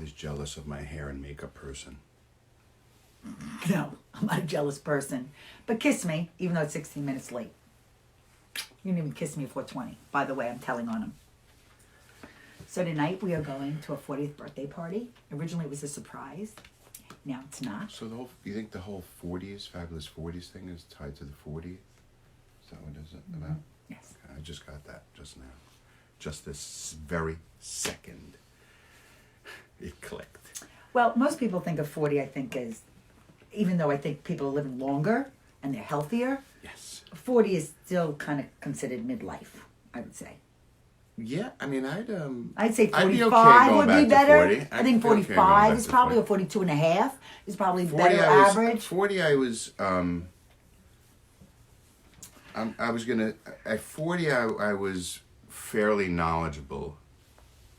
Charlie's jealous of my hair and makeup person. No, I'm not a jealous person. But kiss me, even though it's 16 minutes late. You didn't even kiss me at 4:20. By the way, I'm telling on him. So tonight we are going to a 40th birthday party. Originally it was a surprise. Now it's not. So you think the whole 40s, Fabulous 40s thing is tied to the 40? Is that what it is about? Yes. I just got that just now. Just this very second. It clicked. Well, most people think of 40, I think, as, even though I think people are living longer and they're healthier, Yes. 40 is still kind of considered midlife, I would say. Yeah, I mean, I'd say I'd be 45 okay going would back be to better. 40. I think I'd be okay 45 going is back to probably, 40. or 42 and a half is probably 40, better average. 40, I was gonna, at 40, I was fairly knowledgeable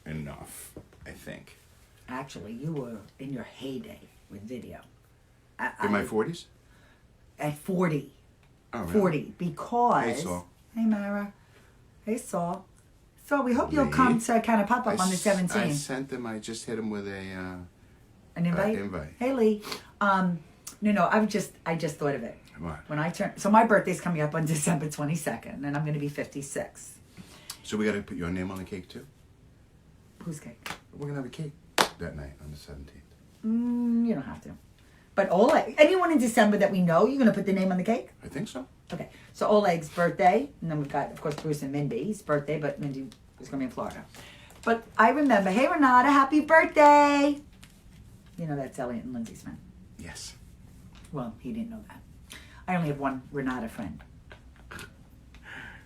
enough, I think. Actually, you were in your heyday with video. In my 40s? At 40. Oh, really? 40. Because... Hey, Saul. Hey, Mara. Hey, Saul. So we hope you'll Lee? come to kind of pop up on the 17th. I sent them, I just hit them with An invite? invite. Hey, Lee. No, I just thought of it. What? When I turn... So my birthday's coming up on December 22nd, and I'm going to be 56. So we got to put your name on the cake, too? Who's cake? We're going to have a cake that night on the 17th. You don't have to. But Oleg, anyone in December that we know, you're going to put the name on the cake? I think so. Okay. So Oleg's birthday, and then we've got, of course, Bruce and Mindy's birthday, but Mindy is going to be in Florida. But I remember, hey, Renata, happy birthday! You know that's Elliot and Lindsay's friend. Yes. Well, he didn't know that. I only have one Renata friend.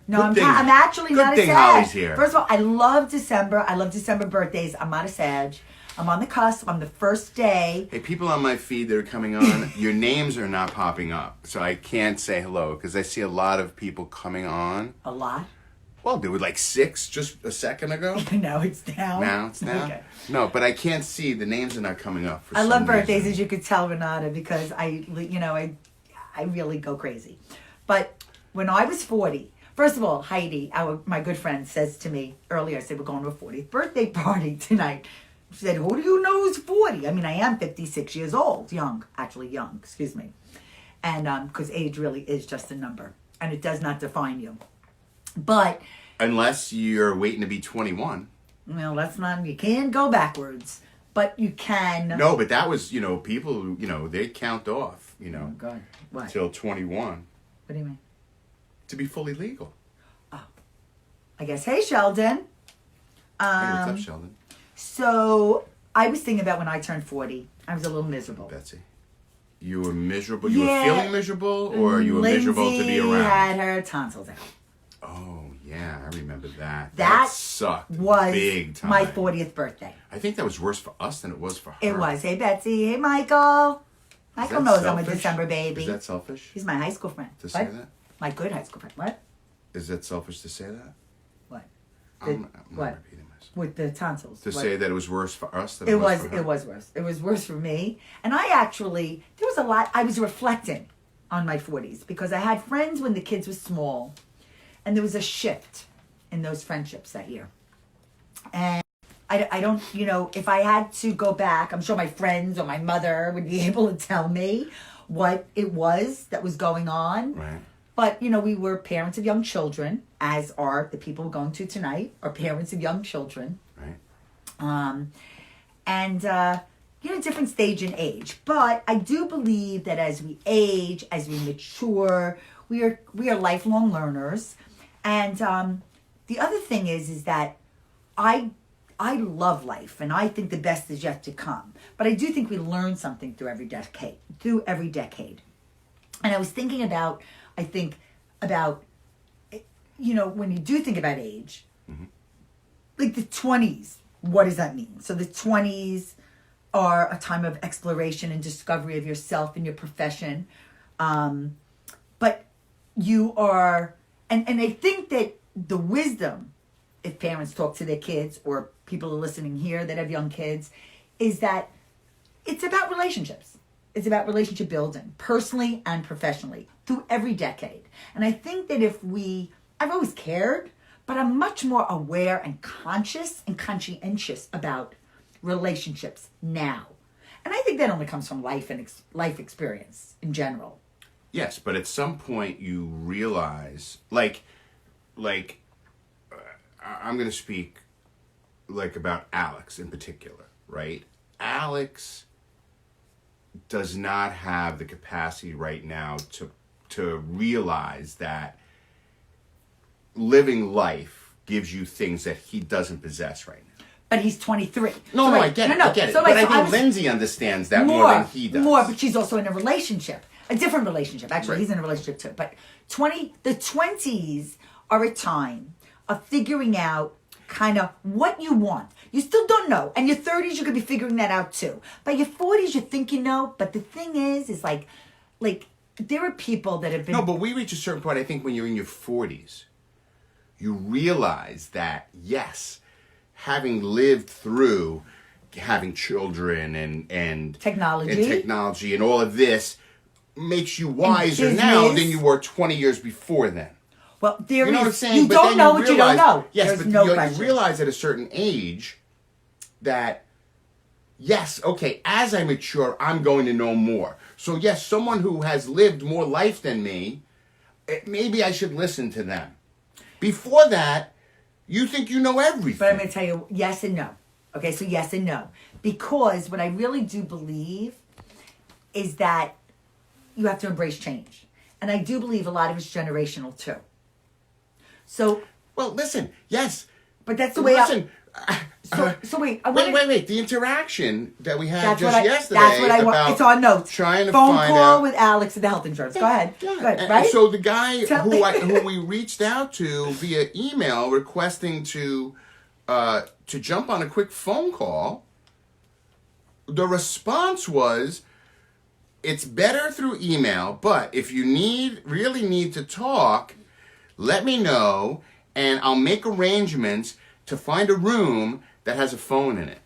No, Good I'm, thing- I'm actually good not a thing Sag. Holly's here. First of all, I love December. I love December birthdays. I'm not a Sag. I'm on the cusp. I'm the first day. Hey, people on my feed that are coming on, your names are not popping up, so I can't say hello because I see a lot of people coming on. A lot. Well, there were like 6 just a second ago. Now it's down. Now it's down. Okay. No, but I can't see the names are not coming up. For I some love birthdays, reason. as you could tell, Renata, because I really go crazy. But when I was 40, first of all, Heidi, my good friend, says to me earlier, I said, we're going to a 40th birthday party tonight. She said, who do you know who's 40? I mean, I am 56 years old. Young, excuse me. And because age really is just a number. And it does not define you. But... Unless you're waiting to be 21. Well, that's not... You can't go backwards. But you can... No, but that was, people, they count off, Oh, God. What? till 21 What do you mean? to be fully legal. I guess, hey, Sheldon. Hey, what's up, Sheldon? So I was thinking about when I turned 40. I was a little miserable. Betsy. You were miserable? You Yeah. were feeling miserable? Or you were miserable to be Lindsay around? had her tonsils out. Oh, yeah, I remember that. That sucked Was big time. my 40th birthday. I think that was worse for us than it was for her. It was. Hey, Betsy. Hey, Michael. Michael that knows I'm a selfish? December baby. Is that selfish He's my high school friend. to say What? that? My good high school friend. What? Is that selfish to say that? What? I'm not what? repeating myself. With the tonsils. To What? say that it was worse for us than It it was was. for her. It was worse. It was worse for me. And I actually, there was a lot. I was reflecting on my 40s because I had friends when the kids were small, and there was a shift in those friendships that year. And I don't, if I had to go back, I'm sure my friends or my mother would be able to tell me what it was that was going on. Right. But, we were parents of young children, as are the people we're going to tonight, are parents of young children. Right. Different stage in age. But I do believe that as we age, as we mature, we are lifelong learners. And the other thing is that I love life, and I think the best is yet to come. But I do think we learn something through every decade. And I was thinking about, when you do think about age, like the 20s, what does that mean? So the 20s are a time of exploration and discovery of yourself and your profession. But you are, and I think that the wisdom, if parents talk to their kids or people are listening here that have young kids, is that it's about relationships. It's about relationship building, personally and professionally, through every decade. And I think that I've always cared, but I'm much more aware and conscious and conscientious about relationships now. And I think that only comes from life and life experience in general. Yes, but at some point you realize, like, I'm going to speak, like, about Alex in particular, right? Alex does not have the capacity right now to realize that living life gives you things that he doesn't possess right now. But he's 23. No, So no, wait, I get it. no, I get it. so But wait, I so think Lindsay understands that more than he does. More, but she's also in a relationship. A different relationship. Actually, Right. he's in a relationship too. But the 20s are a time of figuring out kind of what you want. You still don't know. And your 30s, you could be figuring that out too. By your 40s, you think you know. But the thing is like there are people that have been... No, but we reach a certain point, I think, when you're in your 40s, you realize that, yes, having lived through having children and technology and all of this makes you wiser business. now than you were 20 years before then. Well, there You know is... what I'm saying? You But don't then know what you don't know. Yes, There's but no you question. realize at a certain age that, yes, okay, as I mature, I'm going to know more. So, yes, someone who has lived more life than me, maybe I should listen to them. Before that, you think you know everything. But I'm going to tell you yes and no. Okay, so yes and no. Because what I really do believe is that you have to embrace change. And I do believe a lot of it's generational too. So... Well, listen, yes. But that's the way listen, So wait, wait. The interaction that we had That's just what yesterday That's what I want. about It's on notes. trying to Phone find call out with Alex at the health insurance. Go ahead. Yeah. Go ahead. And Right? so the guy Tell- who we reached out to via email requesting to jump on a quick phone call, the response was, it's better through email, but if you really need to talk, let me know and I'll make arrangements to find a room that has a phone in it.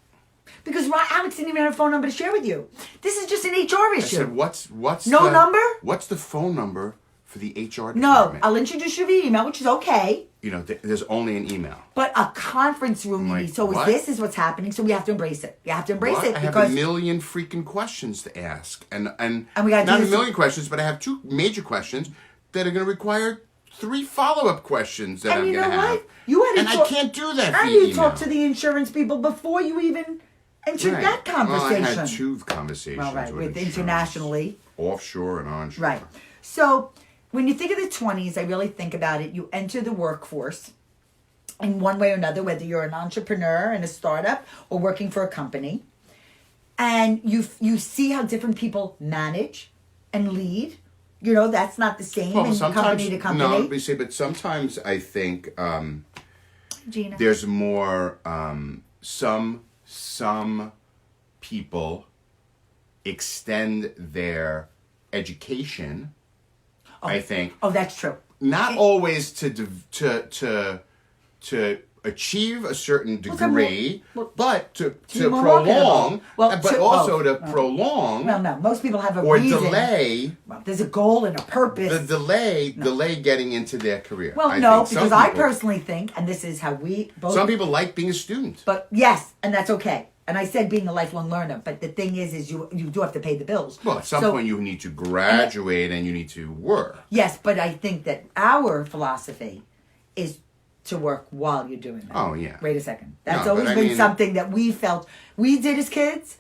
Because Alex didn't even have a phone number to share with you. This is just an HR I issue. said, what's No the number? What's the phone number for the HR department? No, I'll introduce you via email, which is okay. You know, there's only an email. But a conference room, Like, so what? this is what's happening. So we have to embrace it. You have to embrace What? it I have because a million freaking questions to ask, and we gotta not do a this- million questions, but I have two major questions that are going to require 3 follow-up questions that And I'm you going to know have. what? You had to and talk- I can't do that how via do you email. talk to the insurance people before you even entered Right. that conversation? Well, I had 2 conversations Well, right, with insurance, internationally. offshore and onshore. Right. So when you think of the 20s, I really think about it. You enter the workforce in one way or another, whether you're an entrepreneur in a startup or working for a company. And you see how different people manage and lead. You know, that's not the same Well, in sometimes, company to company. no, but see, but sometimes I think Gina. there's more some people extend their education, I think, Oh, that's true. not always to achieve a certain then degree, well, but to be more marketable. prolong, Well, but to- also oh, to prolong Well, no, most people have a or reason. delay Well, there's a goal and a purpose. the delay getting into their career. Well, I no, think some because I people- personally think, and this is how we both... Some people like being a student. But yes, and that's okay. And I said being a lifelong learner, but the thing is you do have to pay the bills. Well, at some So- point you need to graduate and you need to work. Yes, but I think that our philosophy is to work while you're doing that. Oh, yeah. Wait a second. That's No, always but I been mean- something that we felt we did as kids,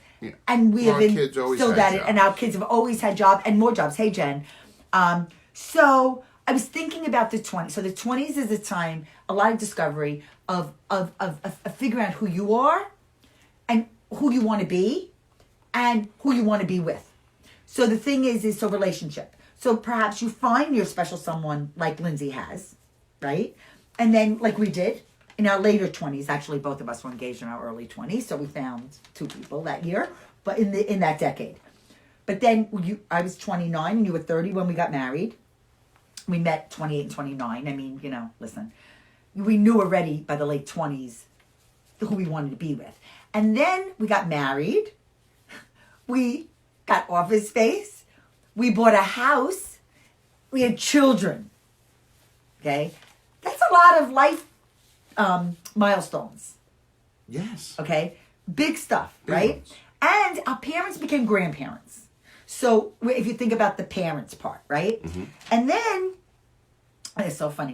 and we Well, have our been kids always still had at it, jobs. and our kids have always had jobs and more jobs. Hey, Jen. So I was thinking about the 20s. So the 20s is a time, a lot of discovery of figuring out who you are and who you want to be and who you want to be with. So the thing is so relationship. So perhaps you find your special someone like Lindsay has, right? And then like we did in our later 20s, actually both of us were engaged in our early 20s. So we found 2 people that year, but in that decade. But then I was 29 and you were 30 when we got married. We met 28 and 29. I mean, listen, we knew already by the late 20s who we wanted to be with. And then we got married. We got office space. We bought a house. We had children. Okay? That's a lot of life milestones. Yes. Okay? Big stuff, Big right? ones. And our parents became grandparents. So if you think about the parents part, right? And then, and it's so funny.